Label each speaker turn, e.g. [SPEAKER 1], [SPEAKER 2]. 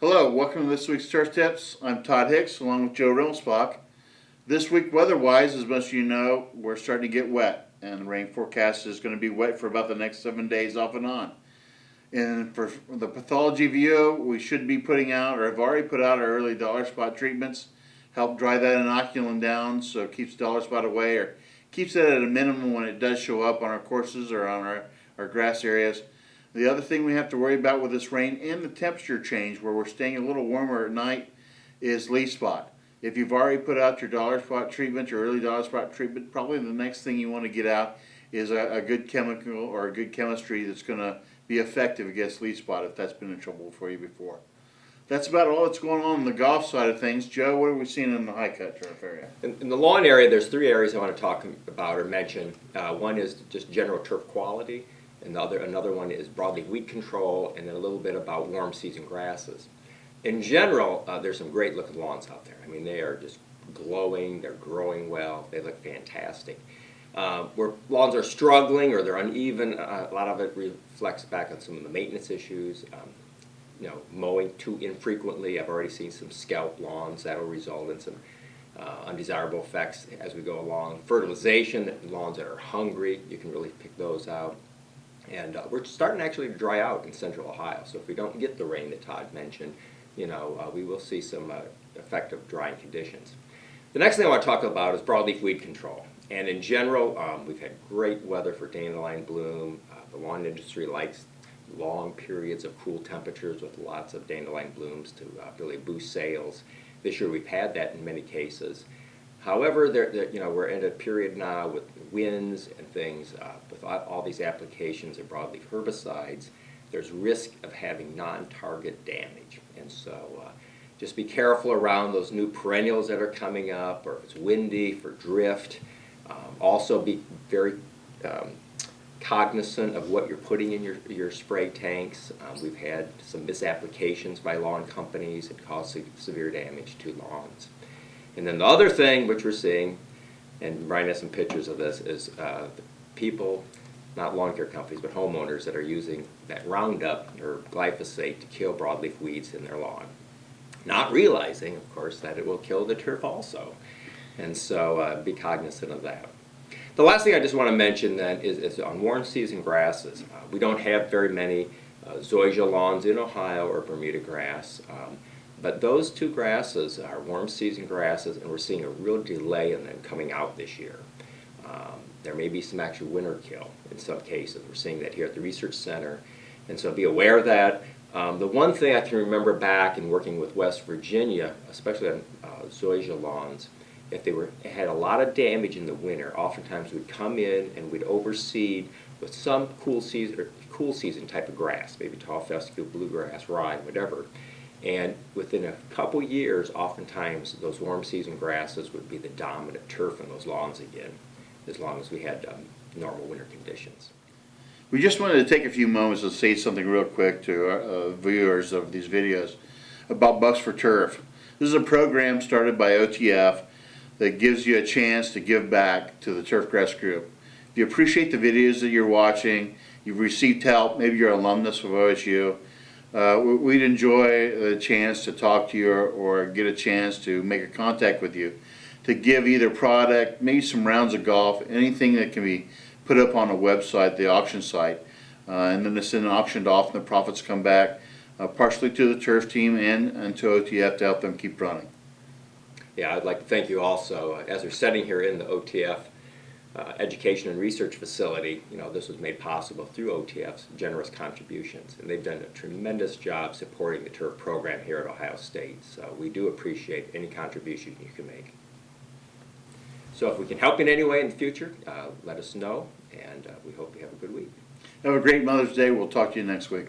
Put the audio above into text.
[SPEAKER 1] Hello, welcome to this week's Turf Tips. I'm Todd Hicks along with Joe Rimelspach. This week weather-wise, as most of you know, we're starting to get wet, and the rain forecast is going to be wet for about the next 7 days off and on. And for the pathology view, we should be putting out, or have already put out, our early dollar spot treatments. Help dry that inoculum down so it keeps dollar spot away, or keeps it at a minimum when it does show up on our courses or on our grass areas. The other thing we have to worry about with this rain and the temperature change, where we're staying a little warmer at night, is leaf spot. If you've already put out your dollar spot treatment, your early dollar spot treatment, probably the next thing you want to get out is a good chemical or a good chemistry that's going to be effective against leaf spot if that's been in trouble for you before. That's about all that's going on the golf side of things. Joe, what are we seeing in the high cut turf area?
[SPEAKER 2] In the lawn area, there's three areas I want to talk about or mention. One is just general turf quality. Another one is broadleaf weed control, and then a little bit about warm season grasses. In general, there's some great looking lawns out there. I mean, they are just glowing, they're growing well, they look fantastic. Where lawns are struggling or they're uneven, a lot of it reflects back on some of the maintenance issues. Mowing too infrequently. I've already seen some scalp lawns that'll result in some undesirable effects as we go along. Fertilization, lawns that are hungry, you can really pick those out. And we're starting actually to dry out in central Ohio. So if we don't get the rain that Todd mentioned, we will see some effective drying conditions. The next thing I want to talk about is broadleaf weed control. And in general, we've had great weather for dandelion bloom. The lawn industry likes long periods of cool temperatures with lots of dandelion blooms to really boost sales. This year we've had that in many cases. However, we're in a period now with winds and things, with all these applications of broadleaf herbicides, there's risk of having non-target damage. And so just be careful around those new perennials that are coming up, or if it's windy, for drift. Also be very cognizant of what you're putting in your spray tanks. We've had some misapplications by lawn companies that cause severe damage to lawns. And then the other thing which we're seeing, and Brian has some pictures of this, is people, not lawn care companies, but homeowners that are using that Roundup or glyphosate to kill broadleaf weeds in their lawn. Not realizing, of course, that it will kill the turf also. And so be cognizant of that. The last thing I just want to mention then is on warm season grasses. We don't have very many zoysia lawns in Ohio or Bermuda grass. But those two grasses are warm season grasses, and we're seeing a real delay in them coming out this year. There may be some actual winter kill in some cases. We're seeing that here at the Research Center, and so be aware of that. The one thing I can remember back in working with West Virginia, especially on zoysia lawns, if they had a lot of damage in the winter, oftentimes we'd come in and we'd overseed with some cool season type of grass, maybe tall fescue, bluegrass, rye, whatever. And within a couple years, oftentimes those warm season grasses would be the dominant turf in those lawns again, as long as we had normal winter conditions.
[SPEAKER 1] We just wanted to take a few moments to say something real quick to our viewers of these videos about Bucks for Turf. This is a program started by OTF that gives you a chance to give back to the turfgrass group. If you appreciate the videos that you're watching, you've received help, maybe you're an alumnus of OSU, we'd enjoy the chance to talk to you or get a chance to make a contact with you to give either product, maybe some rounds of golf, anything that can be put up on a website, the auction site, and then it's then auctioned off and the profits come back partially to the turf team and to OTF to help them keep running.
[SPEAKER 2] Yeah, I'd like to thank you also. As we're sitting here in the OTF Education and Research Facility, this was made possible through OTF's generous contributions, and they've done a tremendous job supporting the turf program here at Ohio State. So we do appreciate any contribution you can make. So if we can help in any way in the future, let us know, and we hope you have a good week.
[SPEAKER 1] Have a great Mother's Day. We'll talk to you next week.